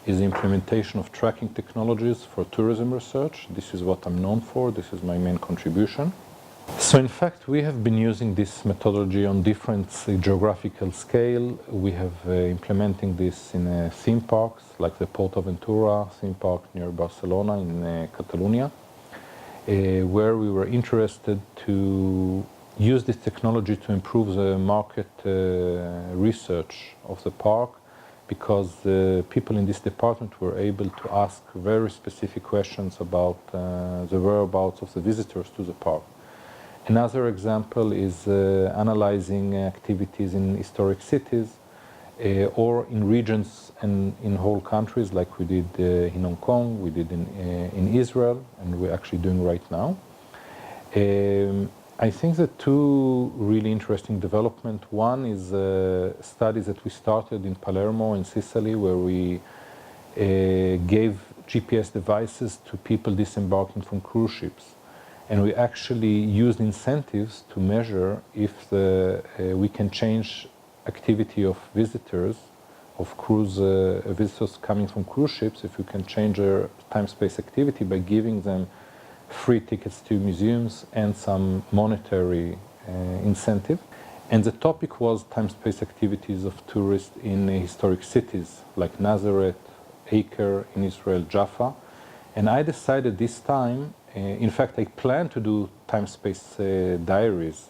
is the implementation of tracking technologies for tourism research. This is what I'm known for. This is my main contribution. So in fact, we have been using this methodology on different geographical scale. We have implementing this in theme parks like the PortAventura theme park near Barcelona in Catalonia, where we were interested to use this technology to improve the market research of the park, because people in this department were able to ask very specific questions about the whereabouts of the visitors to the park. Another example is analyzing activities in historic cities or in regions and in whole countries, like we did in Hong Kong, we did in Israel, and we're actually doing right now. I think the two really interesting development. One is studies that we started in Palermo in Sicily, where we gave GPS devices to people disembarking from cruise ships. And we actually used incentives to measure if we can change activity of visitors, of cruise visitors coming from cruise ships, if we can change their time-space activity by giving them free tickets to museums and some monetary incentive. And the topic was time-space activities of tourists in historic cities like Nazareth, Acre in Israel, Jaffa. And I decided this time, in fact I planned to do time-space diaries,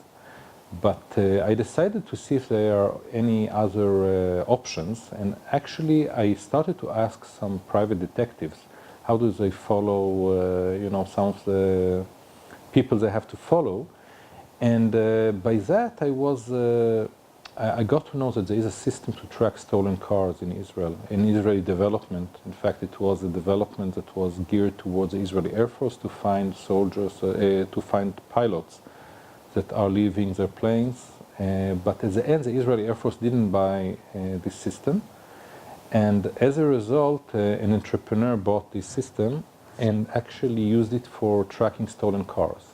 but I decided to see if there are any other options. And actually I started to ask some private detectives, how do they follow, some of the people they have to follow. And by that I got to know that there is a system to track stolen cars in Israel, an Israeli development. In fact, it was a development that was geared towards the Israeli Air Force to find soldiers, to find pilots that are leaving their planes. But at the end, the Israeli Air Force didn't buy this system. And as a result, an entrepreneur bought this system and actually used it for tracking stolen cars.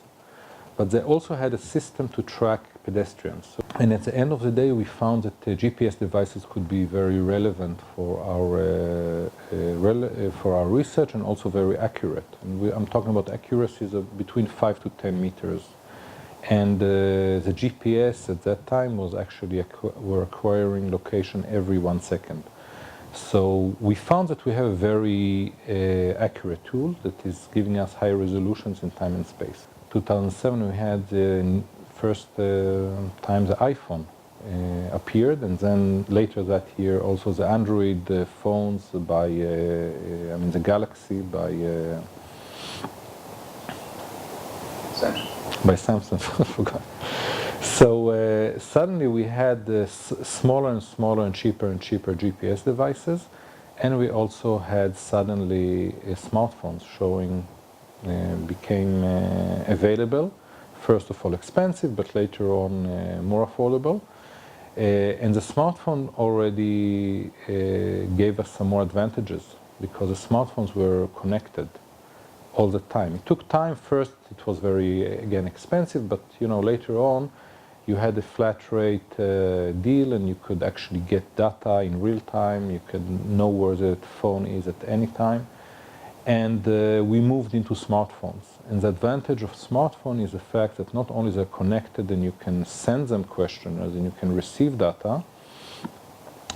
But they also had a system to track pedestrians. And at the end of the day, we found that GPS devices could be very relevant for our research, and also very accurate. And I'm talking about accuracies of between 5 to 10 meters. And the GPS at that time was actually were acquiring location every 1 second. So we found that we have a very accurate tool that is giving us high resolutions in time and space. 2007 we had the first time the iPhone appeared, and then later that year also the Android phones by, the Galaxy by Samsung. By Samsung, I forgot. So suddenly we had smaller and smaller and cheaper GPS devices, and we also had suddenly smartphones became available. First of all expensive, but later on more affordable. And the smartphone already gave us some more advantages, because the smartphones were connected all the time. It took time. First it was very, again, expensive, but later on you had a flat rate deal, and you could actually get data in real time. You could know where the phone is at any time. And we moved into smartphones. And the advantage of smartphone is the fact that not only they're connected and you can send them questionnaires and you can receive data,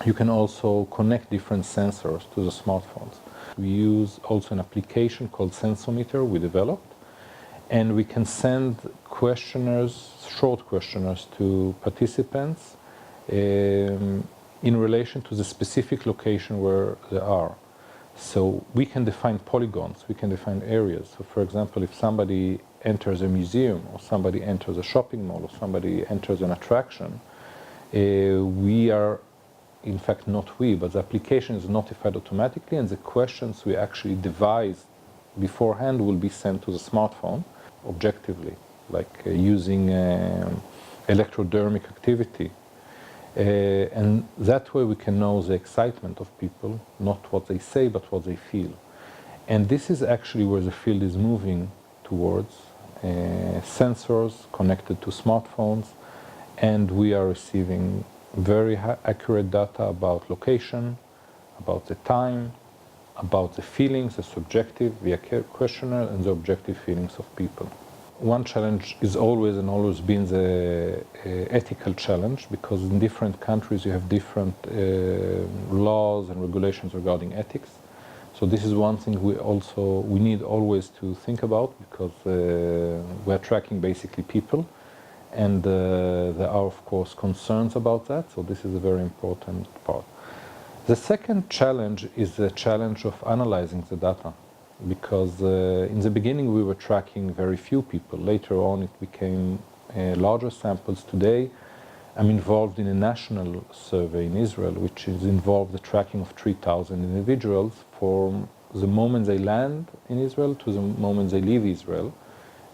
you can also connect different sensors to the smartphones. We use also an application called Sensometer we developed, and we can send questionnaires, short questionnaires, to participants in relation to the specific location where they are. So we can define polygons, we can define areas. So for example, if somebody enters a museum, or somebody enters a shopping mall, or somebody enters an attraction, we are, in fact not we, but the application is notified automatically, and the questions we actually devised beforehand will be sent to the smartphone objectively, like using electrodermic activity. And that way we can know the excitement of people, not what they say, but what they feel. And this is actually where the field is moving towards, sensors connected to smartphones, and we are receiving very accurate data about location, about the time, about the feelings, the subjective via questionnaire, and the objective feelings of people. One challenge is always and always been the ethical challenge, because in different countries you have different laws and regulations regarding ethics. So this is one thing we need always to think about, because we're tracking basically people, and there are of course concerns about that. So this is a very important part. The second challenge is the challenge of analyzing the data, because in the beginning we were tracking very few people. Later on it became larger samples. Today I'm involved in a national survey in Israel, which is involved the tracking of 3,000 individuals from the moment they land in Israel to the moment they leave Israel.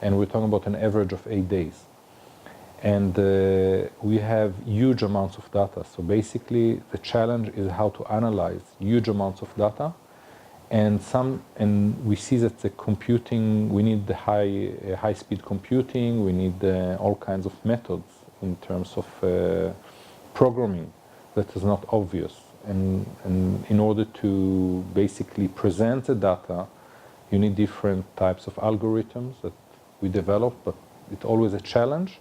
And we're talking about an average of 8 days. And we have huge amounts of data. So basically the challenge is how to analyze huge amounts of data. And we see that the computing, we need the high-speed computing, we need all kinds of methods in terms of programming that is not obvious. And in order to basically present the data, you need different types of algorithms that we develop, but it's always a challenge.